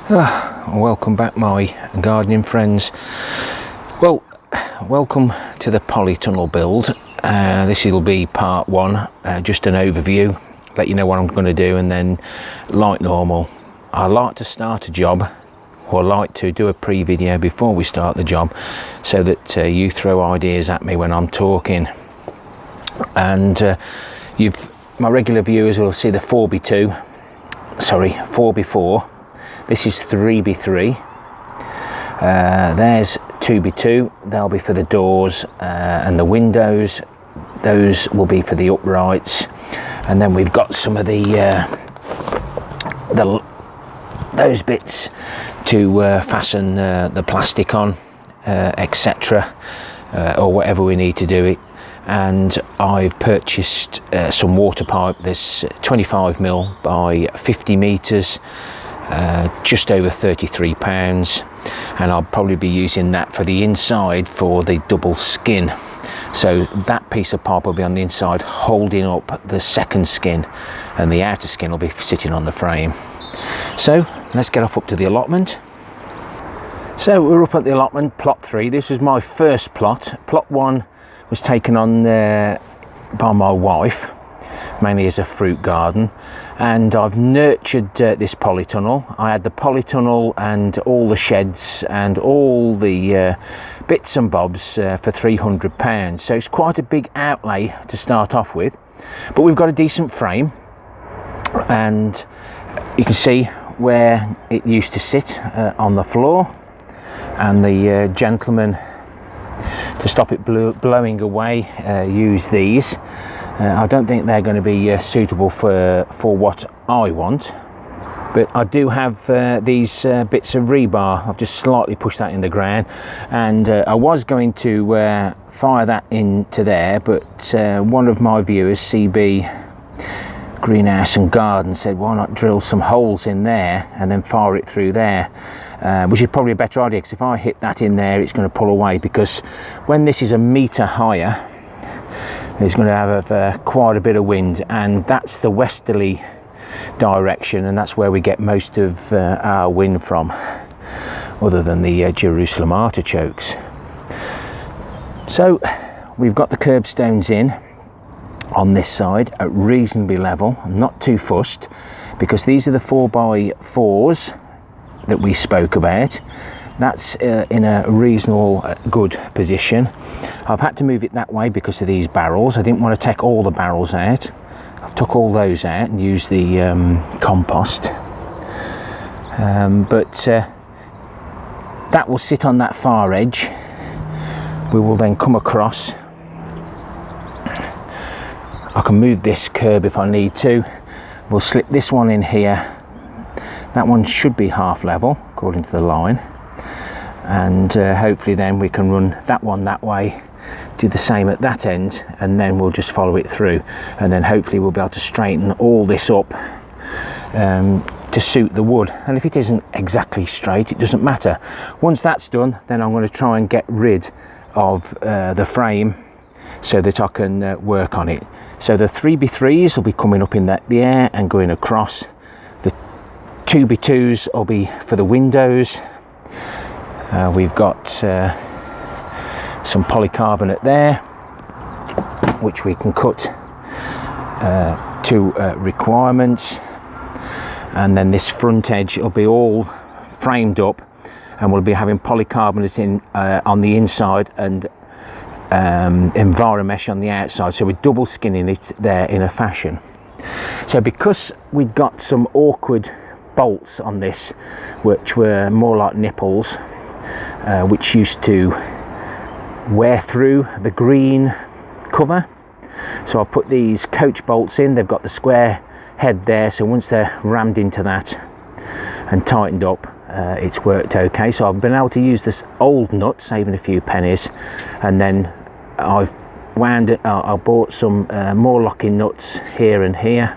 Welcome back, my gardening friends. Well, welcome to the polytunnel build. This will be part one, just an overview, let you know what I'm going to do, and then like normal, I like to start a job, or like to do a pre-video before we start the job, so that you throw ideas at me when I'm talking. And my regular viewers will see the 4x4. This is 3x3. There's 2x2. They'll be for the doors and the windows. Those will be for the uprights. And then we've got some of those bits to fasten the plastic on, etc., or whatever we need to do it. And I've purchased some water pipe. This 25mm by 50 meters. Just over £33, and I'll probably be using that for the inside for the double skin. So that piece of pipe will be on the inside holding up the second skin, and the outer skin will be sitting on the frame. So let's get off up to the allotment. So we're up at the allotment, plot 3. This was my first plot. Plot 1 was taken on by my wife, mainly as a fruit garden, and I've nurtured this polytunnel. I had the polytunnel and all the sheds and all the bits and bobs for £300, so it's quite a big outlay to start off with, but we've got a decent frame, and you can see where it used to sit on the floor, and the gentleman, to stop it blowing away, use these. I don't think they're going to be suitable for what I want, but I do have these bits of rebar. I've just slightly pushed that in the ground, and I was going to fire that into there, but one of my viewers, CB Greenhouse and Garden, said why not drill some holes in there and then fire it through there, which is probably a better idea, because if I hit that in there it's going to pull away, because when this is a metre higher there's going to have quite a bit of wind, and that's the westerly direction, and that's where we get most of our wind from, other than the Jerusalem artichokes. So we've got the curbstones in on this side at reasonably level. I'm not too fussed, because these are the 4x4s that we spoke about. That's in a reasonable good position. I've had to move it that way because of these barrels. I didn't want to take all the barrels out. I've took all those out and used the compost, but that will sit on that far edge. We will then come across. I can move this curb if I need to. We'll slip this one in here. That one should be half level according to the line, and hopefully then we can run that one that way, do the same at that end, and then we'll just follow it through, and then hopefully we'll be able to straighten all this up to suit the wood. And if it isn't exactly straight, it doesn't matter. Once that's done, then I'm going to try and get rid of the frame so that I can work on it. So the 3x3s will be coming up in the air and going across. The 2x2s will be for the windows. We've got some polycarbonate there, which we can cut to requirements, and then this front edge will be all framed up, and we'll be having polycarbonate in on the inside and Enviromesh on the outside, so we're double skinning it there in a fashion. So because we got some awkward bolts on this, which were more like nipples, which used to wear through the green cover, so I've put these coach bolts in. They've got the square head there, so once they're rammed into that and tightened up, it's worked okay. So I've been able to use this old nut, saving a few pennies, and then I've wound it. I bought some more locking nuts here and here.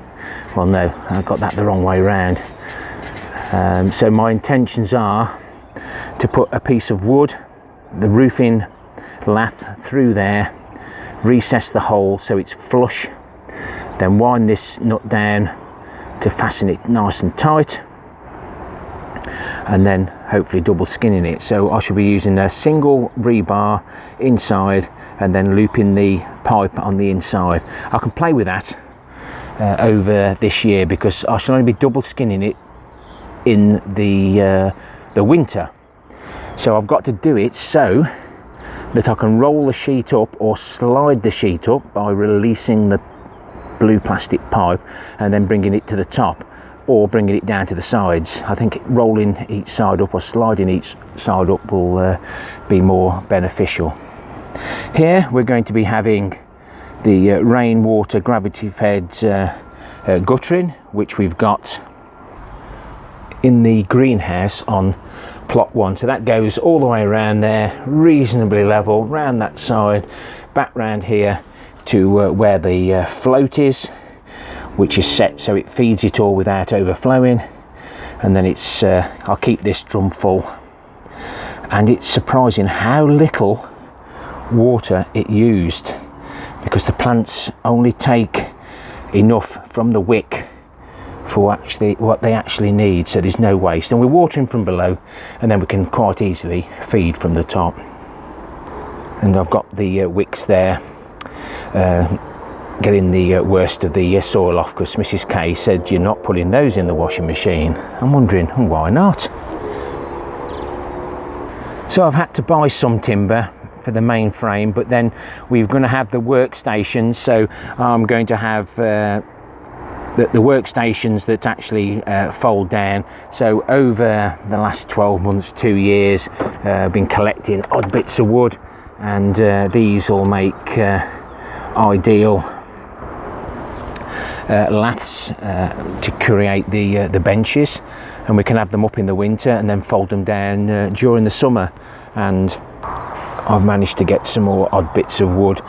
Well, no, I got that the wrong way around. So my intentions are to put a piece of wood, the roofing lath through there, recess the hole so it's flush, then wind this nut down to fasten it nice and tight, and then hopefully double skinning it. So I should be using a single rebar inside and then looping the pipe on the inside. I can play with that over this year, because I shall only be double skinning it in the winter. So I've got to do it so that I can roll the sheet up or slide the sheet up by releasing the blue plastic pipe and then bringing it to the top, or bringing it down to the sides. I think rolling each side up or sliding each side up will be more beneficial. Here we're going to be having the rainwater gravity fed guttering, which we've got in the greenhouse on plot 1. So that goes all the way around there, reasonably level, round that side, back round here to where the float is, which is set so it feeds it all without overflowing. And then it's I'll keep this drum full, and it's surprising how little water it used, because the plants only take enough from the wick for actually what they actually need, so there's no waste. And we're watering from below, and then we can quite easily feed from the top. And I've got the wicks there getting the worst of the soil off, because Mrs. K said you're not putting those in the washing machine. I'm wondering why not. So I've had to buy some timber for the main frame, but then we're going to have the workstations, so I'm going to have the workstations that actually fold down. So over the last 12 months, 2 years, I've been collecting odd bits of wood, and these will make ideal laths to create the benches, and we can have them up in the winter and then fold them down during the summer. And I've managed to get some more odd bits of wood.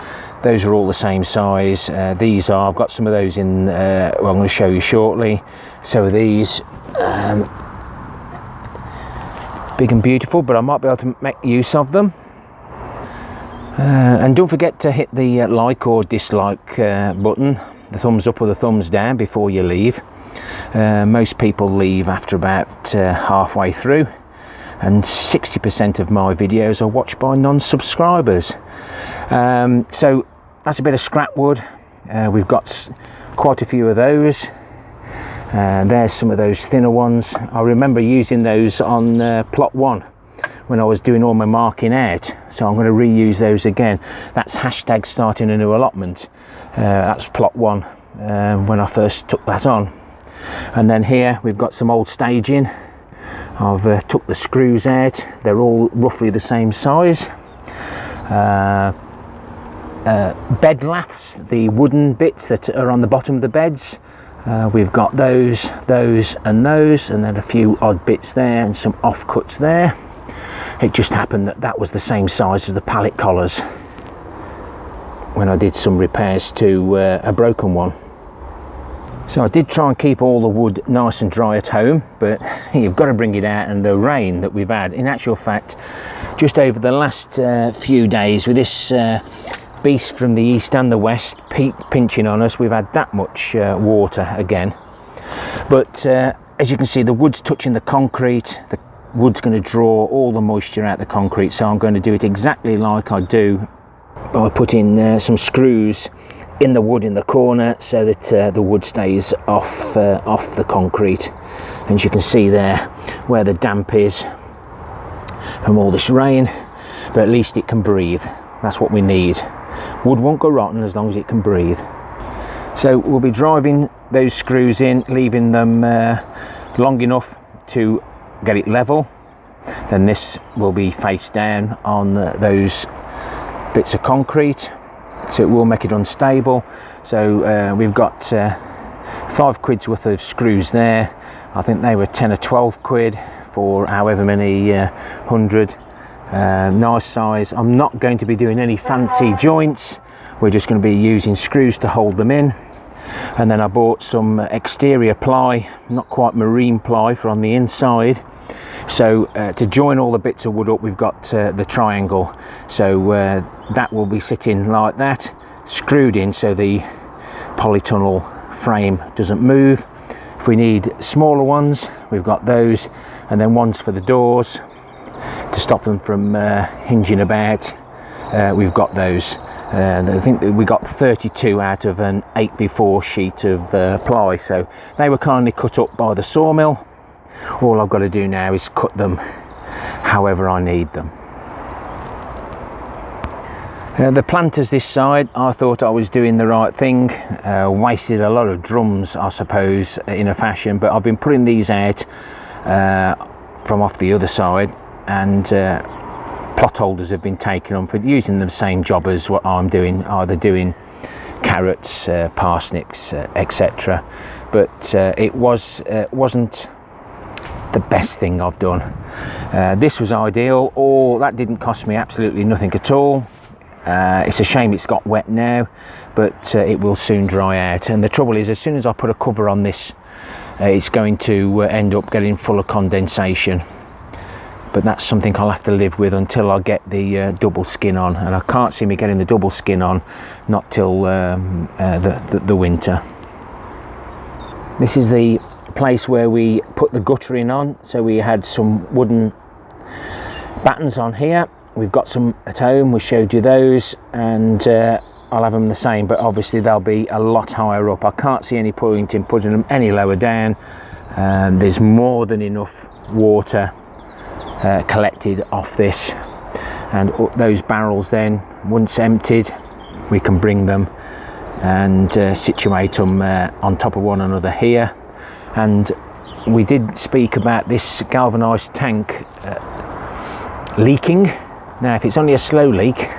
Those are all the same size. These are, I've got some of those in, well, I'm going to show you shortly. So these, big and beautiful, but I might be able to make use of them. And don't forget to hit the like or dislike button, the thumbs up or the thumbs down, before you leave. Most people leave after about halfway through, and 60% of my videos are watched by non-subscribers. So that's a bit of scrap wood. We've got quite a few of those. There's some of those thinner ones. I remember using those on plot 1 when I was doing all my marking out, so I'm going to reuse those again. That's hashtag starting a new allotment. That's plot 1 when I first took that on. And then here we've got some old staging. I've took the screws out. They're all roughly the same size. Bed laths, the wooden bits that are on the bottom of the beds, we've got those, and then a few odd bits there and some offcuts there. It just happened that that was the same size as the pallet collars when I did some repairs to a broken one. So I did try and keep all the wood nice and dry at home, but you've got to bring it out, and the rain that we've had, in actual fact, just over the last few days, with this beast from the east and the west pinching on us, we've had that much water again. But as you can see, the wood's touching the concrete. The wood's going to draw all the moisture out the concrete, so I'm going to do it exactly like I do by putting some screws in the wood in the corner, so that the wood stays off the concrete. And as you can see there where the damp is from all this rain, but at least it can breathe. That's what we need. Wood won't go rotten as long as it can breathe. So we'll be driving those screws in, leaving them long enough to get it level. Then this will be face down on those bits of concrete, so it will make it unstable. So we've got 5 quid's worth of screws there. I think they were 10 or 12 quid for however many 100. Nice size. I'm not going to be doing any fancy joints. We're just going to be using screws to hold them in. And then I bought some exterior ply, not quite marine ply, for on the inside. So to join all the bits of wood up, we've got the triangle. So that will be sitting like that, screwed in so the polytunnel frame doesn't move. If we need smaller ones, we've got those, and then ones for the doors to stop them from hinging about. We've got those. I think that we got 32 out of an 8x4 sheet of ply, so they were kindly cut up by the sawmill. All I've got to do now is cut them however I need them. The planters this side, I thought I was doing the right thing. Wasted a lot of drums, I suppose, in a fashion, but I've been putting these out from off the other side, and plot holders have been taking them for using the same job as what I'm doing, either doing carrots, parsnips, etc. But it wasn't the best thing I've done. This was ideal. That didn't cost me absolutely nothing at all. It's a shame it's got wet now, but it will soon dry out. And the trouble is, as soon as I put a cover on this, it's going to end up getting full of condensation. But that's something I'll have to live with until I get the double skin on, and I can't see me getting the double skin on not till the winter. This is the place where we put the guttering on. So we had some wooden battens on here. We've got some at home, we showed you those, and I'll have them the same, but obviously they'll be a lot higher up. I can't see any point in putting them any lower down. There's more than enough water collected off this, and those barrels then, once emptied, we can bring them and situate them on top of one another here. And we did speak about this galvanized tank leaking. Now, if it's only a slow leak,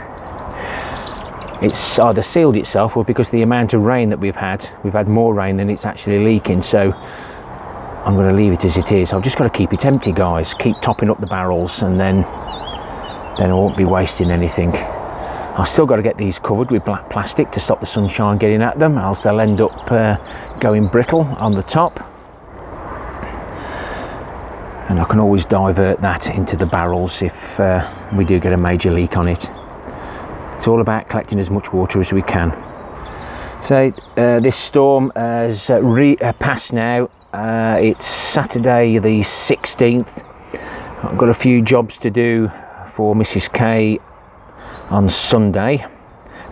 it's either sealed itself, or because the amount of rain that we've had more rain than it's actually leaking. So I'm going to leave it as it is. I've just got to keep it empty, guys. Keep topping up the barrels, and then I won't be wasting anything. I've still got to get these covered with black plastic to stop the sunshine getting at them, else they'll end up going brittle on the top. And I can always divert that into the barrels if we do get a major leak on it. It's all about collecting as much water as we can. So this storm has passed now. It's Saturday the 16th. I've got a few jobs to do for Mrs. K on Sunday,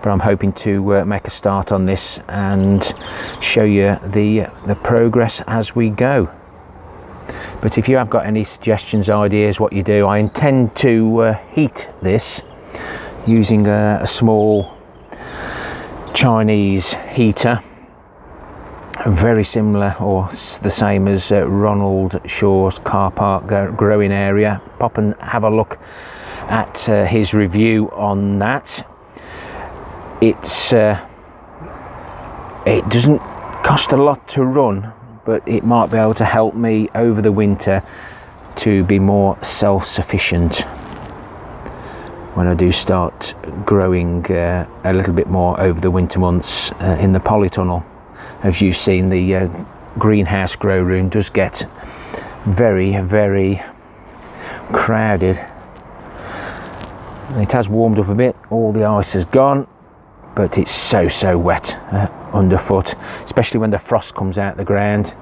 but I'm hoping to make a start on this and show you the progress as we go. But if you have got any suggestions, ideas, what you do, I intend to heat this using a small Chinese heater, very similar or the same as Ronald Shaw's car park growing area. Pop and have a look at his review on that. It doesn't cost a lot to run, but it might be able to help me over the winter to be more self-sufficient when I do start growing a little bit more over the winter months in the Polytunnel. As you've seen, the greenhouse grow room does get very, very crowded. It has warmed up a bit, all the ice has gone, but it's so wet underfoot, especially when the frost comes out the ground.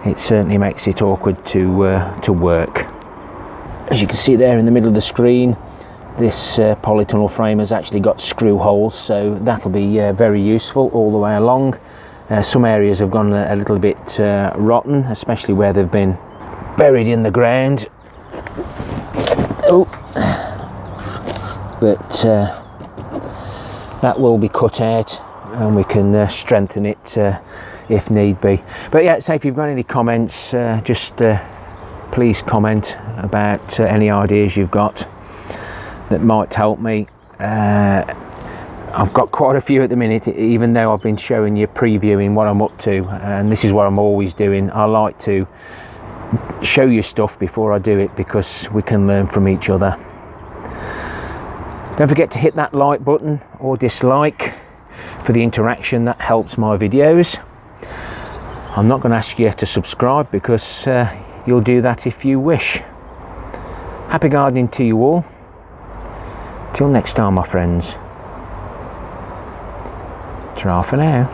It certainly makes it awkward to work. As you can see there in the middle of the screen, this polytunnel frame has actually got screw holes, so that'll be very useful all the way along. Some areas have gone a little bit rotten, especially where they've been buried in the ground. But that will be cut out, and we can strengthen it if need be. But yeah, so if you've got any comments, just please comment about any ideas you've got that might help me. I've got quite a few at the minute, even though I've been showing you, previewing what I'm up to, and this is what I'm always doing. I like to show you stuff before I do it, because we can learn from each other. Don't forget to hit that like button or dislike for the interaction. That helps my videos. I'm not going to ask you to subscribe, because you'll do that if you wish. Happy gardening to you all. Till next time, my friends. Ta-ra for now.